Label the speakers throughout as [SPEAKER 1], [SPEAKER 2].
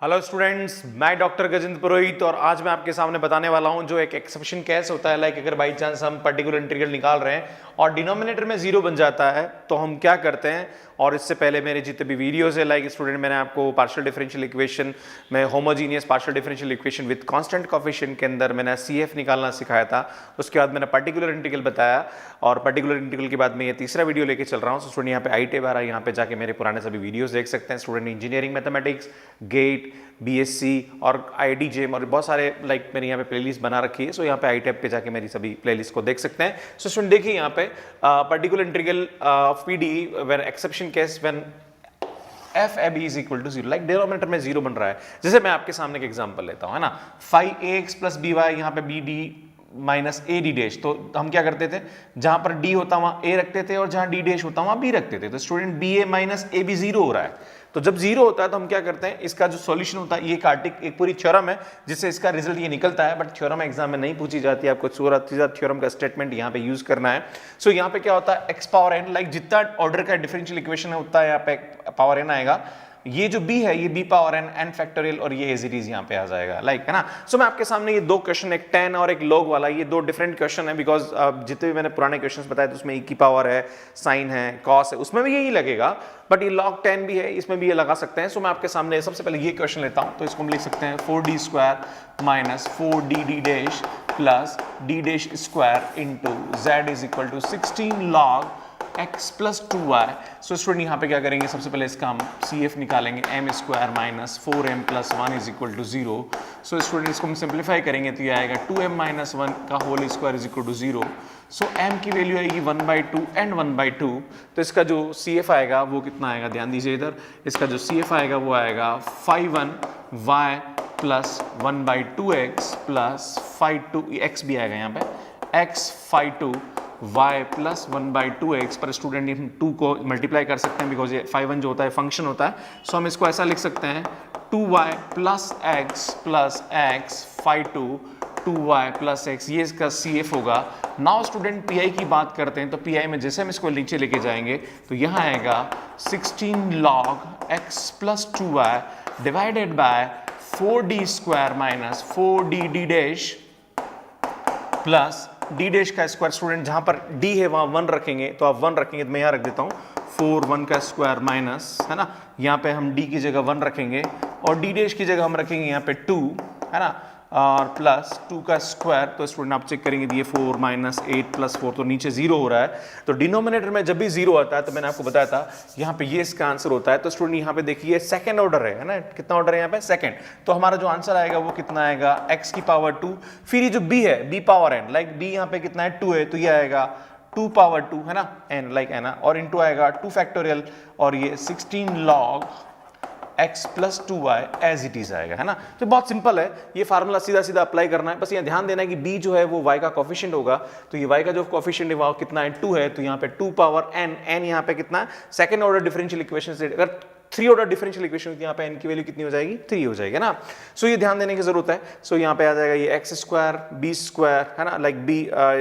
[SPEAKER 1] Hello students, मैं doctor Gajendra पुरोहित और आज मैं आपके सामने बताने वाला हूं जो एक एक्सेप्शन केस होता है। लाइक अगर बाई चांस हम पर्टिकुलर इंटीग्रल निकाल रहे हैं और डिनोमिनेटर में जीरो बन जाता है तो हम क्या करते हैं। और इससे पहले मेरे जितने भी वीडियोस है लाइक स्टूडेंट मैंने आपको पार्शियल डिफरेंशियल इक्वेशन में homogeneous partial differential equation with constant coefficient के अंदर मैंने सीएफ निकालना सिखाया था। उसके बाद मैंने पर्टिकुलर इंटीग्रल बताया और पर्टिकुलर इंटीग्रल के बाद मैं ये तीसरा वीडियो लेके चल रहा हूँ। स्टूडेंट यहाँ पे ITAB आ रहा है, यहाँ पे जाके मेरे पुराने सभी वीडियोस देख सकते हैं। Student engineering mathematics, GATE, BSc और IDJM और बहुत सारे लाइक मैंने यहाँ पे प्लेलिस्ट बना रखी है। सो यहाँ पे ITAB पे जाके मेरी सभी प्लेलिस्ट को देख सकते हैं। सो स्टूडेंट देखिए यहाँ पे particular integral of PDE when exception case when FAB is equal to zero, like denominator में जीरो बन रहा है। जैसे मैं आपके सामने एक एग्जांपल लेता हूँ, है ना, 5AX प्लस BY, यहाँ पे BD माइनस AD डैश। तो हम क्या करते थे, जहां पर D होता वहां A रखते थे और जहां D डैश होता वहां B रखते थे। तो student BA minus AB zero हो रहा है। तो जब जीरो होता है तो हम क्या करते हैं, इसका जो सॉल्यूशन होता है, ये एक पूरी थ्योरम है जिससे इसका रिजल्ट ये निकलता है, बट थ्योरम एग्जाम में नहीं पूछी जाती है। आपको सीधा थ्योरम का स्टेटमेंट यहाँ पे यूज करना है। सो यहाँ पे क्या होता है, x पावर n, लाइक जितना ऑर्डर का डिफरेंशियल इक्वेशन है उतना यहाँ पे पावर n आएगा। ये जो b है ये b पावर n फैक्टोरियल और ये एज इट इज यहाँ पे आ जाएगा, लाइक है ना। सो मैं आपके सामने ये दो क्वेश्चन, एक tan और एक log वाला, ये दो डिफरेंट क्वेश्चन है बिकॉज जितने भी मैंने पुराने क्वेश्चंस बताए तो उसमें e की पावर है, साइन है, कॉस है, उसमें भी यही लगेगा, बट ये log 10 भी है, इसमें भी ये लगा सकते हैं। सो मैं आपके सामने सबसे पहले ये क्वेश्चन लेता हूँ। तो इसको हम लिख सकते हैं 4d square minus 4dd dash plus d dash square into z is equal to 16 log x plus 2y। So student यहाँ पे क्या करेंगे, सबसे पहले इसका हम CF निकालेंगे, m square minus 4m plus 1 is equal to 0। So student इसको हम सिंप्लीफाई करेंगे तो ये आएगा 2m माइनस 1 का whole square is equal to 0। So m की वैल्यू आएगी 1/2 एंड 1/2। तो इसका जो CF आएगा वो कितना आएगा, ध्यान दीजिए इधर, इसका जो CF आएगा वो आएगा 5/1y plus 1/2x plus 5/2 x भी आएगा यहाँ पे, x 5/2 y प्लस 1/2x पर स्टूडेंट हम 2 को मल्टीप्लाई कर सकते हैं बिकॉज ये 5/1 जो होता है फंक्शन होता है। सो हम इसको ऐसा लिख सकते हैं 2y plus x 5/2 2y plus x, ये इसका CF होगा। नाउ स्टूडेंट PI की बात करते हैं तो PI में जैसे हम इसको नीचे लेके जाएंगे तो यहाँ आएगा 16 log x plus 2y divided by 4d square minus 4dd dash plus d dash का स्क्वायर। स्टूडेंट जहां पर d है वहां 1 रखेंगे, तो आप 1 रखेंगे तो मैं यहां रख देता हूं 4 1 का स्क्वायर माइनस, है ना, यहाँ पे हम d की जगह 1 रखेंगे और d डैश की जगह हम रखेंगे यहाँ पे 2, है ना, और प्लस 2 का स्क्वायर। तो स्टूडेंट आप चेक करेंगे ये 4 माइनस 8 प्लस 4, तो नीचे 0 हो रहा है। तो डिनोमिनेटर में जब भी 0 आता है तो मैंने आपको बताया था यहाँ पे ये इसका आंसर होता है। तो स्टूडेंट यहाँ पे देखिए सेकंड ऑर्डर है ना, कितना ऑर्डर है यहाँ पे, सेकंड। तो हमारा जो आंसर आएगा वो कितना आएगा, x की पावर 2, फिर ये जो b है b power n, like b यहाँ पे कितना है 2 है, तो ये आएगा 2 पावर 2, है ना, n लाइक है ना, और इंटू आएगा 2 फैक्टोरियल और ये 16 log x plus 2y as it is आएगा, है ना। तो बहुत सिंपल है, ये फार्मूला सीधा सीधा अप्लाई करना है। बस यहाँ ध्यान देना है कि b जो है वो y का कोफिशिएंट होगा, तो ये y का जो कोफिशिएंट है वो कितना है 2 है, तो यहाँ पे 2 पावर n यहाँ पे कितना है, सेकंड ऑर्डर डिफरेंशियल इक्वेशन से अगर 3 ऑर्डर डिफरेंशियल इक्वेशन यहाँ पे n की वैल्यू कितनी हो जाएगी, 3 हो जाएगी, है ना। सो ये ध्यान देने की जरूरत है। सो यहाँ पे आ जाएगा ये x स्क्वायर b स्क्वायर, है ना, लाइक b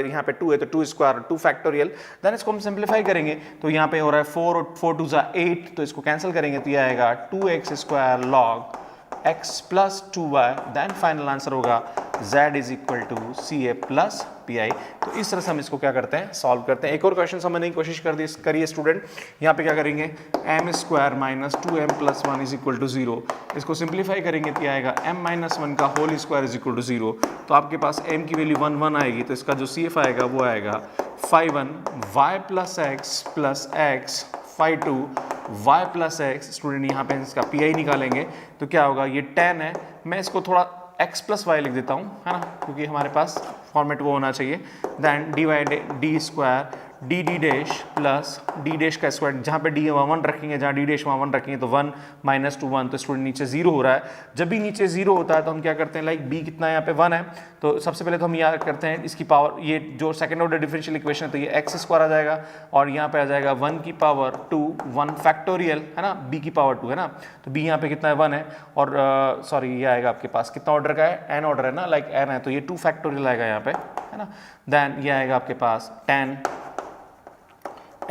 [SPEAKER 1] यहाँ पे 2 है तो 2 स्क्वायर 2 फैक्टोरियल। देन इसको हम सिंप्लीफाई करेंगे तो यहाँ पे हो रहा है 4 और 4 2 8, तो इसको कैंसिल करेंगे तो ये आएगा 2x square log x plus 2y। Then final answer होगा z is equal to CA plus PI। तो इस तरह से हम इसको क्या करते हैं, सॉल्व करते हैं। एक और क्वेश्चन समझने की कोशिश करिए स्टूडेंट। यहाँ पे क्या करेंगे, m square minus 2m plus 1 is equal to 0। इसको सिंप्लीफाई करेंगे तो आएगा m माइनस 1 का whole square is equal to 0। तो आपके पास m की वैल्यू 1 1 आएगी, तो इसका जो CF आएगा वो आएगा 5/1 y plus x plus x 5/2 y plus x। Student यहाँ पे इसका PI निकालेंगे तो क्या होगा, ये 10 है, मैं इसको थोड़ा x प्लस y लिख देता हूँ, है ना, क्योंकि हमारे पास फॉर्मेट वो होना चाहिए। Then divided d square dd dash plus d dash का स्क्वायर, जहाँ पे d है वहाँ 1 रखेंगे, जहाँ d डैश वहाँ 1 रखेंगे, तो 1 माइनस 2 1। तो स्टूडेंट नीचे 0 हो रहा है। जब भी नीचे 0 होता है तो हम क्या करते हैं, लाइक b कितना है यहाँ पे 1 है, तो सबसे पहले तो हम यहाँ करते हैं इसकी पावर, ये जो सेकंड ऑर्डर डिफरेंशियल इक्वेशन है तो ये x स्क्वायर आ जाएगा और यहाँ पे आ जाएगा 1 की पावर 2 1 फैक्टोरियल, है ना, b की पावर 2, है ना। तो b यहाँ पे कितना है 1 है और सॉरी ये आएगा आपके पास कितना ऑर्डर का है, n ऑर्डर है ना, लाइक n है, तो ये 2 फैक्टोरियल आएगा यहाँ पे, है ना। देन ये आएगा आपके पास 10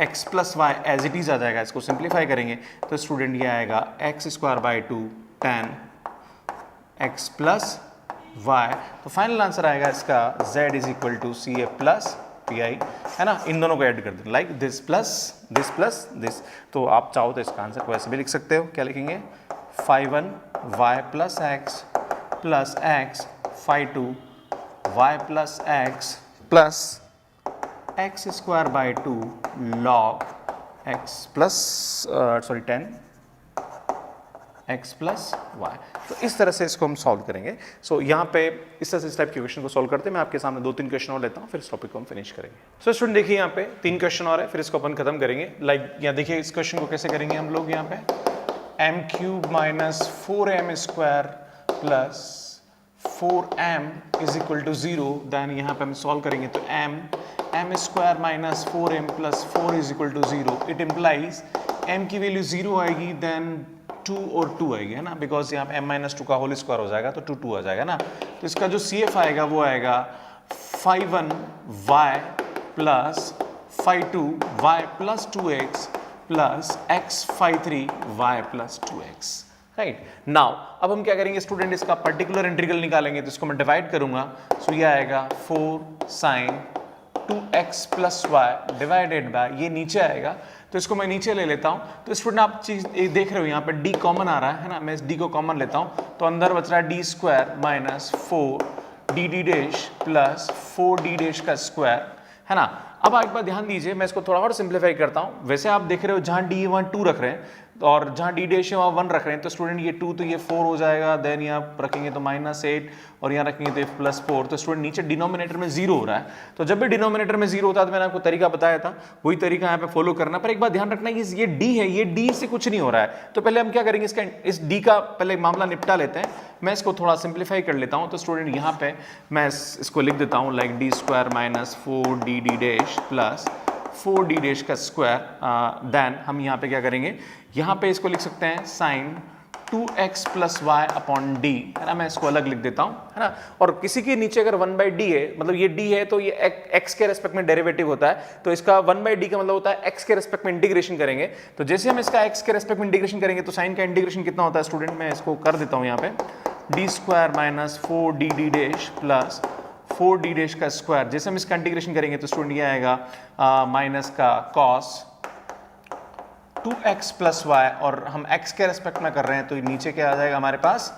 [SPEAKER 1] x plus y as it is आ जाएगा। इसको सिंप्लीफाई करेंगे तो स्टूडेंट ये आएगा x स्क्वायर बाई 2 10 x प्लस y। तो फाइनल आंसर आएगा इसका z is equal to c a plus p i, है ना। इन दोनों को ऐड कर दें, लाइक दिस प्लस दिस। तो आप चाहो तो इसका आंसर को ऐसे भी लिख सकते हो। क्या लिखेंगे? phi 1 y plus x phi 2 y plus x square by 2 log x plus 10 x plus Y. तो इस तरह से इसको हम सॉल्व करेंगे। सो यहाँ पे इस तरह से इस टाइप के क्वेश्चन को सॉल्व करते हैं। मैं आपके सामने 2-3 क्वेश्चन और लेता हूँ, फिर इस टॉपिक को हम फिनिश करेंगे। सो स्टूडेंट देखिए यहाँ पे 3 क्वेश्चन और है, फिर इसको अपन खत्म करेंगे। लाइक यहाँ देखिए इस क्वेश्चन को कैसे करेंगे हम लोग। यहाँ पे m cube minus 4m square plus 4m is equal to 0। Then यहाँ पे हम सॉल्व करेंगे तो m square minus 4m plus 4 is equal to 0। It implies m की वैल्यू 0 आएगी, देन 2 और 2 आएगी, है ना, बिकॉज यहाँ पे m माइनस 2 का होल स्क्वायर हो जाएगा तो 2 आ जाएगा ना। तो इसका जो CF आएगा वो आएगा phi 1 y plus phi 2 y plus 2x plus x phi 3 y plus 2x। Right now अब हम क्या करेंगे स्टूडेंट, इसका पर्टिकुलर इंटीग्रल निकालेंगे। तो इसको मैं डिवाइड करूंगा, सो ये आएगा 4 sin 2x plus Y divided by, ये नीचे आएगा तो इसको मैं नीचे ले लेता हूं। तो स्टूडेंट आप चीज देख रहे हो यहाँ पे d कॉमन आ रहा है ना, मैं इस d को कॉमन लेता हूं तो अंदर बच रहा है d square minus 4 dd dash plus 4d dash का स्क्वायर, है ना। अब एक बार ध्यान दीजिए, मैं इसको थोड़ा और सिंप्लीफाई करता हूं। वैसे आप देख रहे हो जहां d है वहां 2 रख रहे हैं और जहां d डैश है वहां 1 रख रहे हैं, तो स्टूडेंट ये 2 तो ये 4 हो जाएगा, देन यहाँ रखेंगे तो -8 और यहाँ रखेंगे तो प्लस 4। तो स्टूडेंट नीचे डिनोमिनेटर में 0 हो रहा है। तो जब भी डिनोमिनेटर में 0 होता है तो मैंने आपको तरीका बताया था, वही तरीका यहाँ पे फॉलो करना। पर एक बात ध्यान रखना कि ये d है, ये d से कुछ नहीं हो रहा है। तो पहले हम क्या करेंगे, इसका इस d का पहले मामला निपटा लेते हैं। मैं इसको थोड़ा सिंप्लीफाई कर लेता हूँ। तो स्टूडेंट यहाँ पे मैं इसको लिख देता हूँ like d square minus 4dd dash plus 4d dash का स्क्वायर। देन हम यहाँ पे क्या करेंगे, यहाँ पे इसको लिख सकते हैं sine 2x plus Y upon D, है ना। मैं इसको अलग लिख देता हूँ, है ना। और किसी के नीचे अगर 1/d है, मतलब ये d है तो ये x के रेस्पेक्ट में डेरिवेटिव होता है, तो इसका 1/d का मतलब होता है x के रेस्पेक्ट में इंटीग्रेशन करेंगे। तो जैसे हम इसका x के रेस्पेक्ट में इंटीग्रेशन करेंगे तो साइन का इंटीग्रेशन कितना होता है स्टूडेंट, मैं इसको कर देता हूँ यहाँ पे d square minus 4dd dash plus 4d dash का स्क्वायर। जैसे हम इसका इंटीग्रेशन करेंगे तो स्टूडेंट ये आएगा माइनस का cos 2x प्लस वाई, और हम x के रेस्पेक्ट में कर रहे हैं तो नीचे क्या आ जाएगा हमारे पास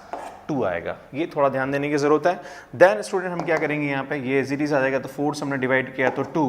[SPEAKER 1] 2 आएगा। ये थोड़ा ध्यान देने की जरूरत है। देन स्टूडेंट हम क्या करेंगे, यहाँ पे ये एज इट इज आ जाएगा, तो 4 से हमने डिवाइड किया तो 2।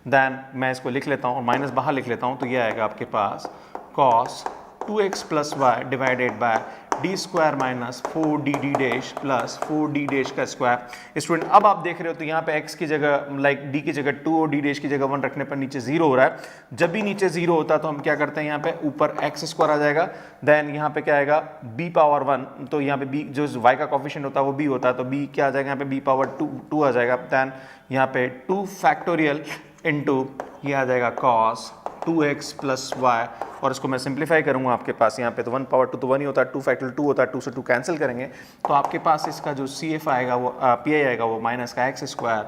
[SPEAKER 1] देन मैं इसको लिख लेता हूँ और माइनस बाहर लिख लेता हूँ, तो ये आएगा आपके पास cos 2x plus Y divided by D square minus 4dd dash plus 4d dash का स्क्वायर। स्टूडेंट अब आप देख रहे हो तो यहाँ पे x की जगह लाइक d की जगह 2 और d डैश की जगह 1 रखने पर नीचे 0 हो रहा है। जब भी नीचे 0 होता है तो हम क्या करते हैं, यहाँ पे ऊपर x स्क्वायर आ जाएगा, देन यहाँ पे क्या आएगा b पावर 1, तो यहाँ पे b जो y का कोफिशिएंट होता है वो b होता है, तो b क्या आ जाएगा यहाँ पे b पावर 2 आ जाएगा। देन यहाँ पे 2 फैक्टोरियल इंटू ये आ जाएगा cos 2x प्लस वाई, और इसको मैं सिंप्लीफाई करूंगा आपके पास यहाँ पे तो 1 पावर 2 तो 1 ही होता है, 2 फैक्टोरियल 2 होता है, 2 से 2 कैंसिल करेंगे तो आपके पास इसका जो CF आएगा वो PI आएगा वो माइनस का x square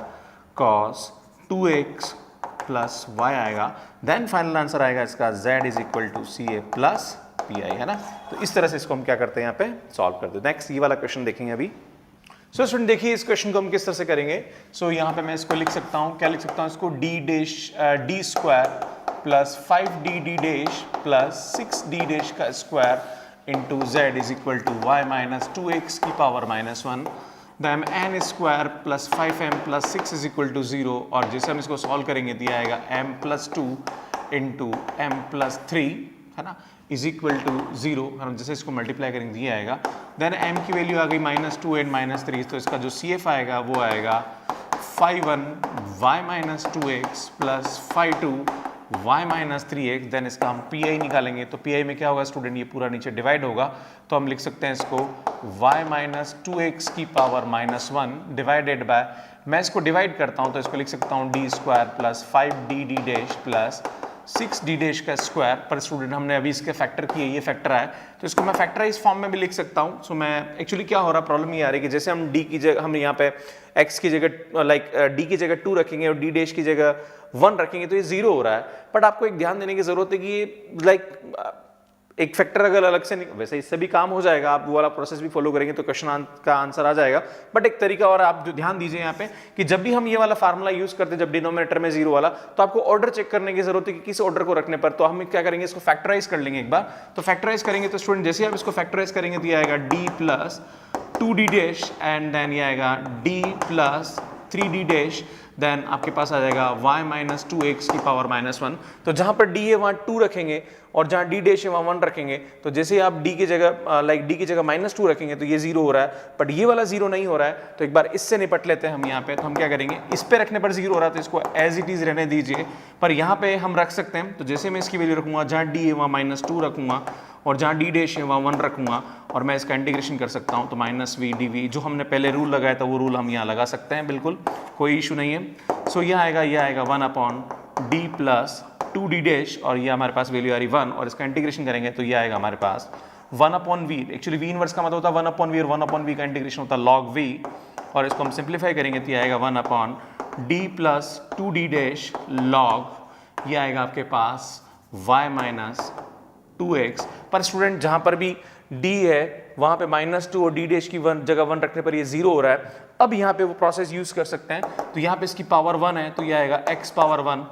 [SPEAKER 1] cos 2x plus Y आएगा। देन फाइनल आंसर आएगा इसका z is equal to CA plus PI, है ना। तो इस तरह से इसको हम क्या करते हैं यहाँ पे सॉल्व करते हैं। नेक्स्ट ये वाला क्वेश्चन देखेंगे अभी। सो स्टूडेंट देखिए इस क्वेश्चन को हम किस तरह से करेंगे। सो यहाँ पे मैं इसको लिख सकता हूँ, क्या लिख सकता हूँ इसको, d square plus 5dd dash plus 6d dash का square into z is equal to y minus 2x की power minus 1, then n square plus 5m plus 6 is equal to 0। और जैसे हम इसको सॉल्व करेंगे दिया आएगा m plus 2 into m plus 3, है ना, इज इक्वल टू 0। हम जैसे इसको मल्टीप्लाई करेंगे दिया आएगा, देन m की वैल्यू आ गई -2 एंड -3, तो इसका जो CF आएगा वो आएगा phi 1 y minus 2x plus phi 2 y minus 3x। Then इसका हम PI निकालेंगे, तो PI में क्या होगा स्टूडेंट, ये पूरा नीचे डिवाइड होगा, तो हम लिख सकते हैं इसको y माइनस 2x की पावर माइनस 1 डिवाइडेड बाय, मैं इसको डिवाइड करता हूँ तो इसको लिख सकता हूँ d square plus 5dd dash plus 6d dash का स्क्वायर। पर स्टूडेंट हमने अभी इसके फैक्टर किए, ये फैक्टर आया तो इसको मैं फैक्टराइज फॉर्म में भी लिख सकता हूँ। सो मैं एक्चुअली क्या हो रहा, प्रॉब्लम ये आ रही है कि जैसे हम d की जगह, हम यहाँ पे x की जगह लाइक d की जगह 2 रखेंगे और d डैश की जगह 1 रखेंगे तो ये 0 हो रहा है। बट आपको एक ध्यान देने की जरूरत है कि ये लाइक एक फैक्टर अगर अलग से वैसे इससे भी काम हो जाएगा, आप वो वाला प्रोसेस भी फॉलो करेंगे तो क्वेश्चन का आंसर आ जाएगा। बट एक तरीका और आप जो ध्यान दीजिए यहाँ पे कि जब भी हम ये वाला फार्मूला यूज करते हैं जब डिनोमिनेटर में 0 वाला, तो आपको ऑर्डर चेक करने की जरूरत है कि किस ऑर्डर को रखने पर। तो हम क्या करेंगे, इसको फैक्टराइज कर लेंगे एक बार। तो फैक्टराइज करेंगे तो स्टूडेंट जैसे आप इसको फैक्टराइज करेंगे तो ये आएगा d plus 2d dash and then ये आएगा d plus 3d dash, then आपके पास आ जाएगा y माइनस 2x की पावर माइनस 1। तो जहां पर d है वहां 2 रखेंगे और जहां d डैश है वहां 1 रखेंगे। तो जैसे ही आप d की जगह d की जगह माइनस 2 रखेंगे तो ये 0 हो रहा है, बट ये वाला 0 नहीं हो रहा है। तो एक बार इससे निपट लेते हैं हम यहाँ पे। तो हम क्या करेंगे, इस पे रखने पर 0 हो रहा है तो इसको एज इट इज रहने दीजिए, पर यहाँ पे हम रख सकते हैं। तो जैसे मैं इसकी वैल्यू रखूंगा, जहाँ d है वहाँ माइनस 2 रखूंगा और जहाँ d डैश है वहाँ 1 रखूंगा और मैं इसका इंटीग्रेशन कर सकता हूँ। तो माइनस v dv, जो हमने पहले रूल लगाया था वो रूल हम यहाँ लगा सकते हैं, बिल्कुल कोई इशू नहीं है। सो ये आएगा 1 upon d plus 2d dash और ये हमारे पास वैल्यू आ रही 1 और इसका इंटीग्रेशन करेंगे तो ये आएगा हमारे पास 1 upon v। Actually v inverse का मतलब होता है 1 अपॉन v और 1 अपॉन v का इंटीग्रेशन होता है log v और इसको हम सिंप्लीफाई करेंगे तो ये आएगा 1 upon d plus 2d dash log, ये आएगा आपके पास y माइनस 2x। पर स्टूडेंट जहां पर भी d है वहां पे माइनस 2 और d डैश की जगह 1 रखने पर ये 0 हो रहा है। अब यहाँ पे वो प्रोसेस यूज कर सकते हैं। तो यहाँ पे इसकी पावर 1 है तो ये आएगा x पावर 1,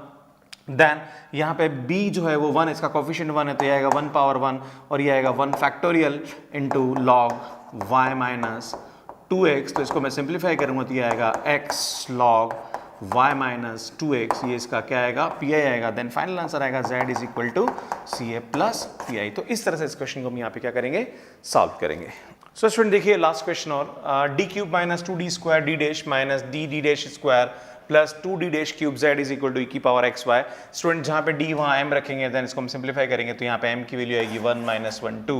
[SPEAKER 1] देन यहाँ पे b जो है वो 1, इसका कोफिशिएंट 1 है तो ये आएगा 1 पावर 1 और ये आएगा 1 factorial into log y minus 2x। तो इसको मैं सिंप्लीफाई करूंगा तो ये आएगा x log y minus 2x, ये इसका क्या आएगा, pi आएगा। देन फाइनल आंसर आएगा z is equal to ca plus pi। तो इस तरह से इस क्वेश्चन को हम यहाँ पे क्या करेंगे, सॉल्व करेंगे। सो स्टूडेंट देखिए लास्ट क्वेश्चन और d cube minus 2d square d dash minus d dash square plus 2d dash cube z is equal to e की पावर xy। स्टूडेंट जहाँ पे d वहाँ m रखेंगे, देन इसको हम सिंप्लीफाई करेंगे तो यहाँ पे m की वैल्यू आएगी 1 माइनस 1 2,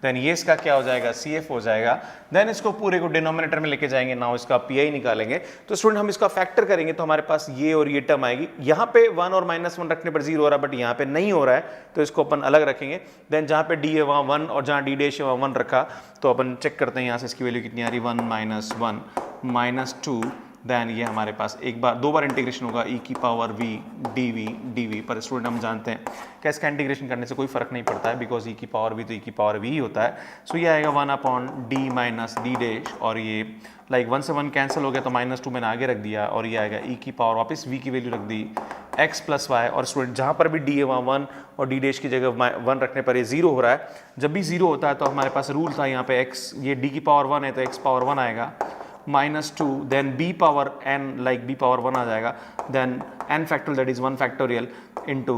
[SPEAKER 1] देन ये इसका क्या हो जाएगा, cf हो जाएगा। देन इसको पूरे को डिनोमिनेटर में लेके जाएंगे, नाउ इसका pi निकालेंगे। तो स्टूडेंट हम इसका फैक्टर करेंगे तो हमारे पास ये और ये टर्म आएगी। यहाँ पे 1 और माइनस 1 रखने पर 0 हो रहा है, बट यहाँ पे नहीं हो रहा है तो इसको अपन अलग रखेंगे। देन जहाँ पे d है वहाँ 1 और जहाँ d डैश है वहाँ 1 रखा, तो अपन चेक करते हैं यहाँ से इसकी वैल्यू कितनी आ रही, 1 माइनस 1 माइनस 2, देन ये हमारे पास दो बार इंटीग्रेशन होगा e की पावर v dv। पर स्टूडेंट हम जानते हैं कि इसका इंटीग्रेशन करने से कोई फर्क नहीं पड़ता है, बिकॉज e की पावर v तो e की पावर v ही होता है। सो ये आएगा 1 upon d minus d dash और ये 1 से 1 कैंसिल हो गया तो माइनस 2 मैंने आगे रख दिया और ये आएगा e की पावर वापस v की वैल्यू रख दी x प्लस y। और स्टूडेंट जहाँ पर भी d है वहाँ 1 और d डैश की जगह 1 रखने पर ये 0 हो रहा है। जब भी 0 होता है तो हमारे पास रूल था यहाँ पे x, ये d की पावर 1 है तो x पावर 1 आएगा minus 2, then b power n b power 1 आ जाएगा, then n factorial that is 1 factorial into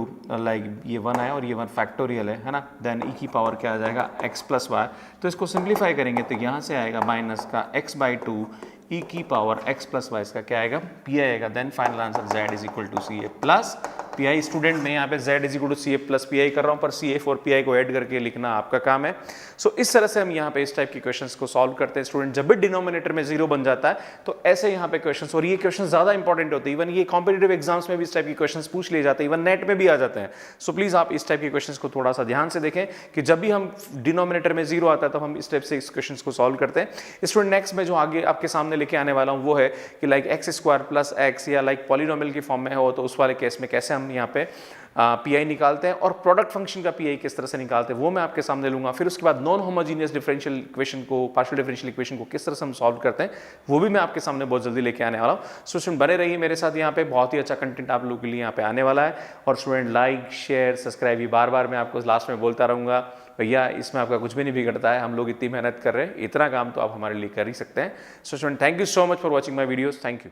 [SPEAKER 1] ये 1 है और ये 1 फैक्टोरियल है ना। देन e की पावर क्या आ जाएगा, x प्लस वाई। तो इसको सिंप्लीफाई करेंगे तो यहाँ से आएगा माइनस का x बाई 2 e की पावर x प्लस वाई, इसका क्या आएगा, pi आएगा। Then final answer z is equal to ca plus pi। Student मैं यहाँ पे z is equal to ca plus pi कर रहा हूँ, पर ca और pi को ऐड करके लिखना आपका काम है। सो इस तरह से हम यहाँ पे इस टाइप के क्वेश्चंस को सॉल्व करते हैं। स्टूडेंट जब भी डिनोमिनेटर में 0 बन जाता है तो ऐसे यहाँ पे क्वेश्चंस, और ये क्वेश्चंस ज्यादा इंपॉर्टेंट होते हैं, इवन ये कॉम्पिटिटिव एग्जाम्स में भी इस टाइप के क्वेश्चंस पूछ लिए जाते हैं, इवन नेट में भी आ जाते हैं। सो प्लीज आप इस टाइप के क्वेश्चंस को थोड़ा सा ध्यान से देखें कि जब भी हम डिनोमिनेटर में 0 आता है तो हम इस टाइप से इस क्वेश्चंस को सॉल्व करते हैं। स्टूडेंट नेक्स्ट में जो आगे आपके सामने लेके आने वाला हूँ वो है कि एक्स स्क्वायर प्लस एक्स या पॉलिनोमियल की फॉर्म में हो तो उस वाले केस में कैसे हम यहाँ पे पीआई निकालते हैं और प्रोडक्ट फंक्शन का पीआई किस तरह से निकालते हैं वो मैं आपके सामने लूंगा। फिर उसके बाद नॉन होमोजीनियस डिफरेंशियल इक्वेशन को, पार्शियल डिफरेंशियल इक्वेशन को किस तरह से हम सॉल्व करते हैं वो भी मैं आपके सामने बहुत जल्दी लेके आने वाला हूँ। सो स्टूडेंट बने रहिए मेरे साथ, यहाँ पे बहुत ही अच्छा कंटेंट आप लोगों के लिए यहाँ पे आने वाला है। और स्टूडेंट लाइक शेयर सब्सक्राइब, ये बार बार मैं आपको लास्ट में बोलता रहूँगा, भैया इसमें आपका कुछ भी नहीं बिगड़ता है, हम लोग इतनी मेहनत कर रहे हैं, इतना काम तो आप हमारे लिए कर ही सकते हैं। So student thank you so much for watching my videos, thank you.